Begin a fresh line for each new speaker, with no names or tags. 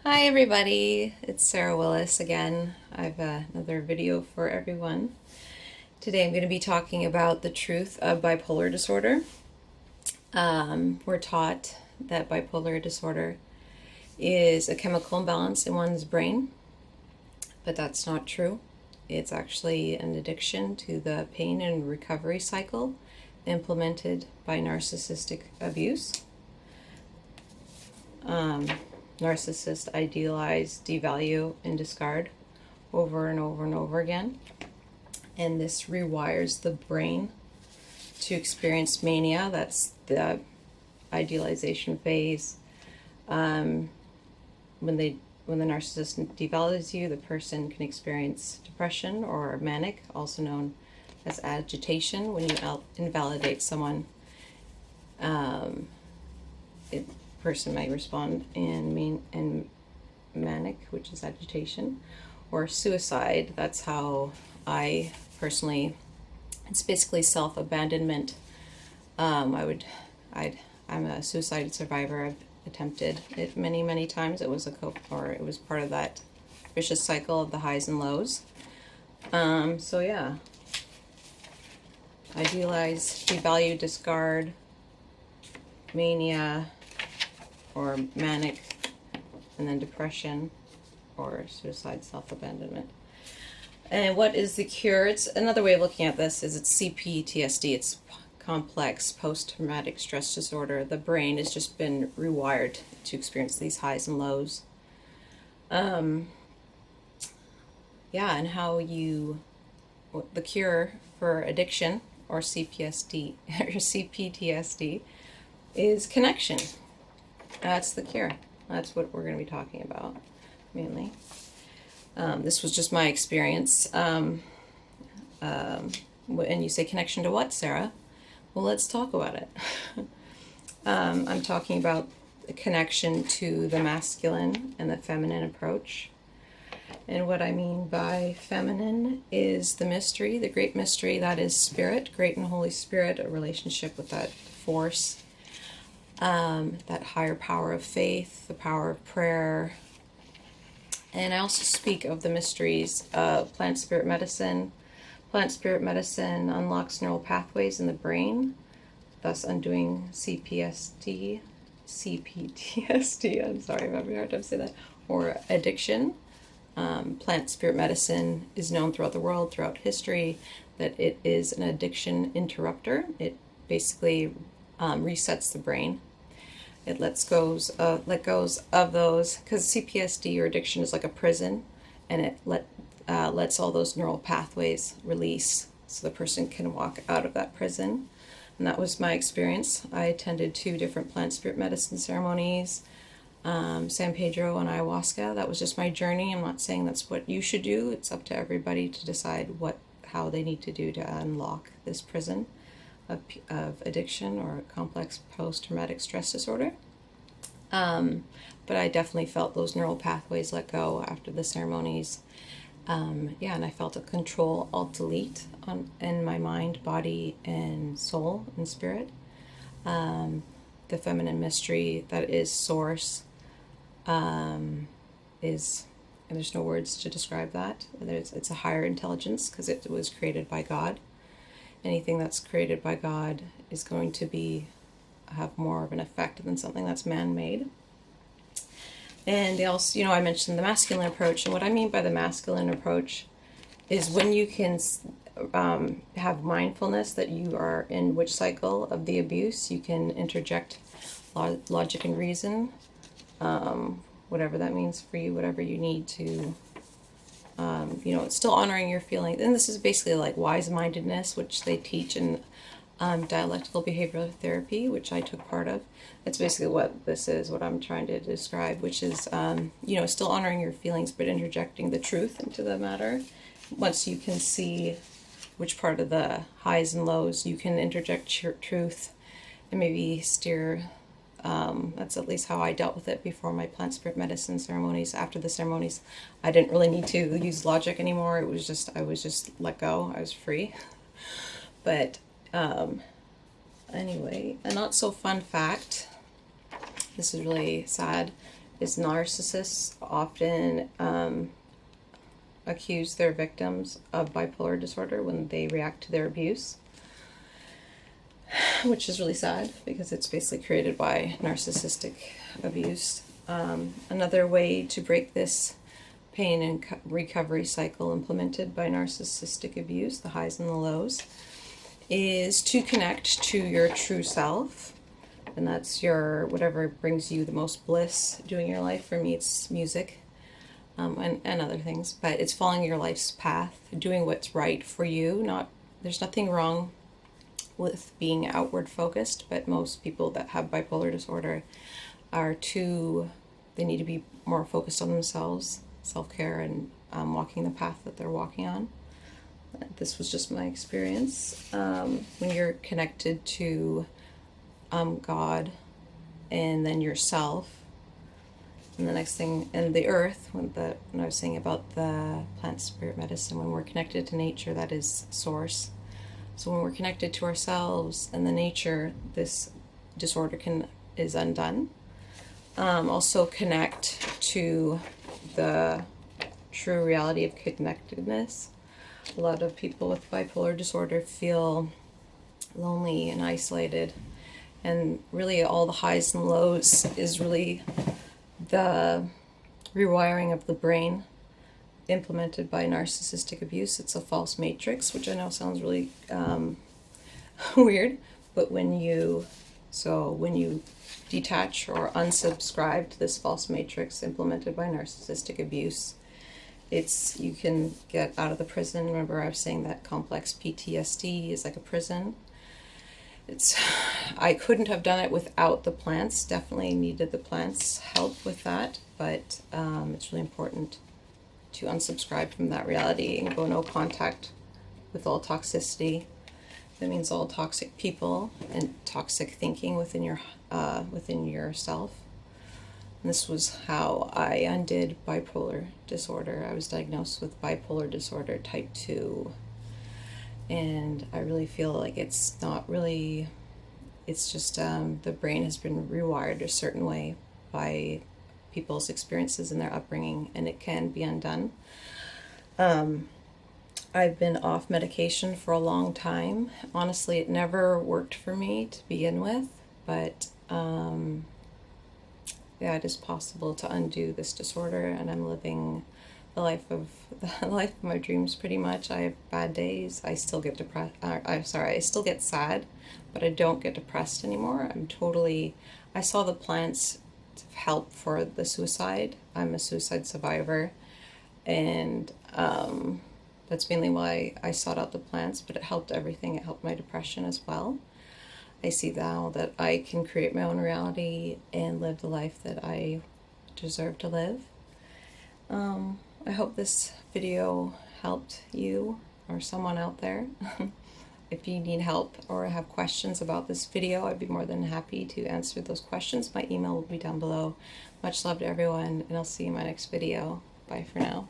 Hi everybody, it's Sarah Willis again. I've another video for everyone. Today I'm going to be talking about the truth of bipolar disorder. We're taught that bipolar disorder is a chemical imbalance in one's brain, but that's not true. It's actually an addiction to the pain and recovery cycle implemented by narcissistic abuse. Narcissists idealize, devalue, and discard over and over and over again. And this rewires the brain to experience mania. That's the idealization phase. When the narcissist devalues you, the person can experience depression or manic, also known as agitation. When you invalidate someone, person might respond in manic, which is agitation, or suicide. That's how I personally. It's basically self-abandonment. I'm a suicide survivor. I've attempted it many times. It was it was part of that vicious cycle of the highs and lows. So yeah, idealize, devalue, discard, mania, or manic, and then depression or suicide, self-abandonment. And what is the cure? It's another way of looking at this is it's CPTSD. It's complex post-traumatic stress disorder. The brain has just been rewired to experience these highs and lows. And the cure for addiction or CPTSD is connection. That's the cure. That's what we're going to be talking about, mainly. This was just my experience. And you say connection to what, Sarah? Well, let's talk about it. I'm talking about the connection to the masculine and the feminine approach. And what I mean by feminine is the mystery, the great mystery that is spirit, great and Holy Spirit, a relationship with that force. That higher power of faith, the power of prayer. And I also speak of the mysteries of plant spirit medicine. Plant spirit medicine unlocks neural pathways in the brain, thus undoing CPTSD, I'm sorry, I'm having a hard time saying that, or addiction. Plant spirit medicine is known throughout the world, throughout history, that it is an addiction interrupter. It basically resets the brain. It let goes of those, because CPTSD or addiction is like a prison, and it lets all those neural pathways release so the person can walk out of that prison. And that was my experience. I attended 2 different plant spirit medicine ceremonies, San Pedro and ayahuasca. That was just my journey. I'm not saying that's what you should do. It's up to everybody to decide how they need to do to unlock this prison of addiction or complex post-traumatic stress disorder. But I definitely felt those neural pathways let go after the ceremonies. And I felt a control alt-delete in my mind, body, and soul and spirit. The feminine mystery that is source and there's no words to describe that. It's a higher intelligence because it was created by God. Anything that's created by God is going to have more of an effect than something that's man-made. And they also, I mentioned the masculine approach, and what I mean by the masculine approach is when you can have mindfulness that you are in which cycle of the abuse, you can interject logic and reason, whatever that means for you, whatever you need to. It's still honoring your feelings. And this is basically like wise-mindedness, which they teach in dialectical behavioral therapy, which I took part of. It's basically what this is, what I'm trying to describe, which is, still honoring your feelings, but interjecting the truth into the matter. Once you can see which part of the highs and lows, you can interject your truth and maybe steer. That's at least how I dealt with it before my plant spirit medicine ceremonies. After the ceremonies, I didn't really need to use logic anymore. I was just let go. I was free. But anyway, a not so fun fact. This is really sad. is narcissists often accuse their victims of bipolar disorder when they react to their abuse, which is really sad because it's basically created by narcissistic abuse. Another way to break this pain and recovery cycle implemented by narcissistic abuse, the highs and the lows, is to connect to your true self. And that's your, whatever brings you the most bliss doing your life. For me, it's music, and other things, but it's following your life's path, doing what's right for you. There's nothing wrong with being outward focused, but most people that have bipolar disorder they need to be more focused on themselves, self-care, and walking the path that they're walking on. This was just my experience. When you're connected to God and then yourself, and the next thing, and the earth, when I was saying about the plant spirit medicine, when we're connected to nature, that is source. So when we're connected to ourselves and the nature, this disorder is undone. Also connect to the true reality of connectedness. A lot of people with bipolar disorder feel lonely and isolated, and really all the highs and lows is really the rewiring of the brain implemented by narcissistic abuse. It's a false matrix, which I know sounds really weird, but when you detach or unsubscribe to this false matrix implemented by narcissistic abuse, you can get out of the prison. Remember I was saying that complex PTSD is like a prison. I couldn't have done it without the plants. Definitely needed the plants' help with that, but it's really important to unsubscribe from that reality and go no contact with all toxicity. That means all toxic people and toxic thinking within yourself. And this was how I undid bipolar disorder. I was diagnosed with bipolar disorder type 2. And I really feel like it's just the brain has been rewired a certain way by people's experiences and their upbringing, and it can be undone. I've been off medication for a long time. Honestly, it never worked for me to begin with, but yeah, it is possible to undo this disorder, and I'm living the life of my dreams pretty much. I have bad days. I still get depressed. I still get sad, but I don't get depressed anymore. I saw the plants help for the suicide. I'm a suicide survivor, and that's mainly why I sought out the plants, but it helped everything. It helped my depression as well. I see now that I can create my own reality and live the life that I deserve to live. I hope this video helped you or someone out there. If you need help or have questions about this video, I'd be more than happy to answer those questions. My email will be down below. Much love to everyone, and I'll see you in my next video. Bye for now.